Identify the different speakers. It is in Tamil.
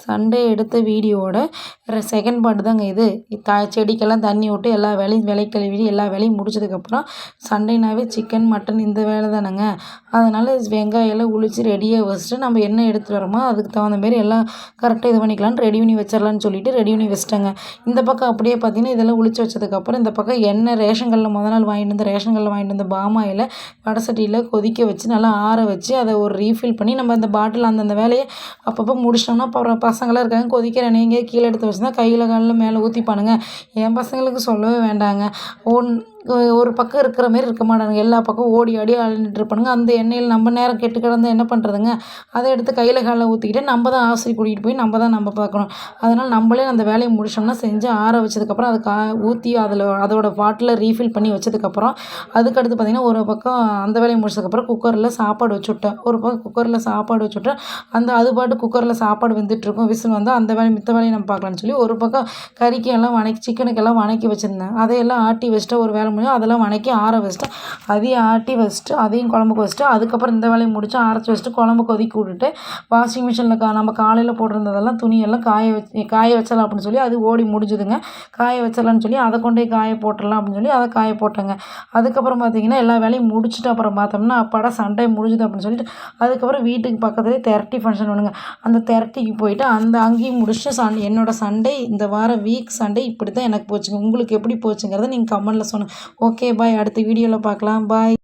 Speaker 1: சண்டே எடுத்த வீடியோவோட செகண்ட் பார்ட் தாங்க இது. செடிக்கெல்லாம் தண்ணி விட்டு எல்லா வேலையும் கழுவி எல்லா வேலையும் முடிச்சதுக்கப்புறம் சண்டேனாவே சிக்கன், மட்டன் இந்த வேலை தானேங்க. அதனால் வெங்காயம் எல்லாம் உளித்து ரெடியாக வச்சுட்டு நம்ம என்ன எடுத்துகிட்டு வரோமோ அதுக்கு தகுந்த மாரி எல்லாம் கரெக்டாக இது பண்ணிக்கலான்னு ரெடி பண்ணி வச்சிடலான்னு சொல்லிட்டு ரெடி பண்ணி வச்சுட்டேங்க. இந்த பக்கம் அப்படியே பார்த்தீங்கன்னா இதெல்லாம் உளித்து வச்சதுக்கப்புறம் இந்த பக்கம் எண்ணெய் ரேஷன் கடையில் நாள் வாங்கிட்டு வந்த பாமாயில் வடை சட்டியில் கொதிக்க வச்சு நல்லா ஆற வச்சு அதை ஒரு ரீஃபில் பண்ணி நம்ம அந்த பாட்டில் அந்தந்த வேலையை அப்பப்போ முடிச்சிட்டோம்னா அப்புறம் பசங்களாம் இருக்காங்க கொதிக்கிற எண்ணெய் எங்கேயாவது கீழே எடுத்து வச்சுருந்தா கையில் காலில் மேலே ஊற்றிப்பானுங்க. என் பசங்களுக்கு சொல்லவே வேண்டாங்க. ஒரு பக்கம் இருக்கிற மாரி இருக்க மாட்டானுங்க. எல்லா பக்கம் ஓடி ஆடி அலைஞ்சிட்டு இருப்பானுங்க. அந்த எண்ணெயில் நம்ம நேரம் கெட்டு கிடந்தா என்ன பண்ணுறதுங்க? அதை எடுத்து கையில் காலில் ஊற்றிக்கிட்டு நம்ம தான் ஆஸ்பத்திரி கூட்டிகிட்டு போய் நம்ம பார்க்கணும். அதனால் நம்மளே அந்த வேலையை முடிச்சோம்னா செஞ்சு ஆற வச்சதுக்கப்புறம் அதை ஊற்றி அதோட பாட்டில் ரீஃபில் பண்ணி வச்சதுக்கப்புறம் அதுக்கடுத்து பார்த்திங்கன்னா ஒரு பக்கம் அந்த வேலையை முடிச்சதுக்கப்புறம் குக்கரில் சாப்பாடு வச்சுவிட்டேன். ஒரு பக்கம் குக்கரில் சாப்பாடு வச்சுவிட்டேன். அது பாட்டு குக்கரில் சாப்பாடு வெந்துட்டுருக்கும். விசில் வந்தால் அந்த வேலையை மித்த வேலையை நம்ம பார்க்கலான்னு சொல்லி ஒரு பக்கம் கறிக்கு எல்லாம் சிக்கனுக்கெல்லாம் வணக்கி வச்சுருந்தேன். அதையெல்லாம் ஆட்டி வச்சுட்டு ஒரு வேலை முடியும் அதெல்லாம் வணக்கி ஆற வச்சுட்டு அதையும் ஆட்டி வச்சுட்டு அதையும் குழம்புக்கு வச்சுட்டு அதுக்கப்புறம் இந்த வேலையை முடிச்சு அரைச்சி வச்சுட்டு குழம்பு கொதிக்க விட்டுட்டு வாஷிங் மிஷினில் நம்ம காலையில் போட்டிருந்ததெல்லாம் துணியெல்லாம் காய வச்சலாம் அப்படின்னு சொல்லி அது ஓடி முடிஞ்சுதுங்க. காய வச்சிடலான்னு சொல்லி அதை கொண்டு போய் காய போட்டுடலாம் அப்படின்னு சொல்லி அதை காய போட்டேங்க. அதுக்கப்புறம் பார்த்திங்கன்னா எல்லா வேலையும் முடிச்சுட்டு அப்புறம் பார்த்தோம்னா அப்பாடா சண்டே முடிஞ்சுது அப்படின்னு சொல்லிட்டு அதுக்கப்புறம் வீட்டுக்கு பக்கத்துலேயே தெரட்டி ஃபங்க்ஷன் ஒன்றுங்க. அந்த தெரட்டிக்கு போயிட்டு அங்கேயும் முடிச்சுட்டு என்னோட சண்டே இந்த வாரம் வீக் சண்டே இப்படி தான் எனக்கு போச்சுங்க. உங்களுக்கு எப்படி போச்சுங்கிறத நீங்கள் கமெண்ட்டில் சொல்லுங்கள். Okay bye. அடுத்த வீடியோவில் பார்க்கலாம். பாய்.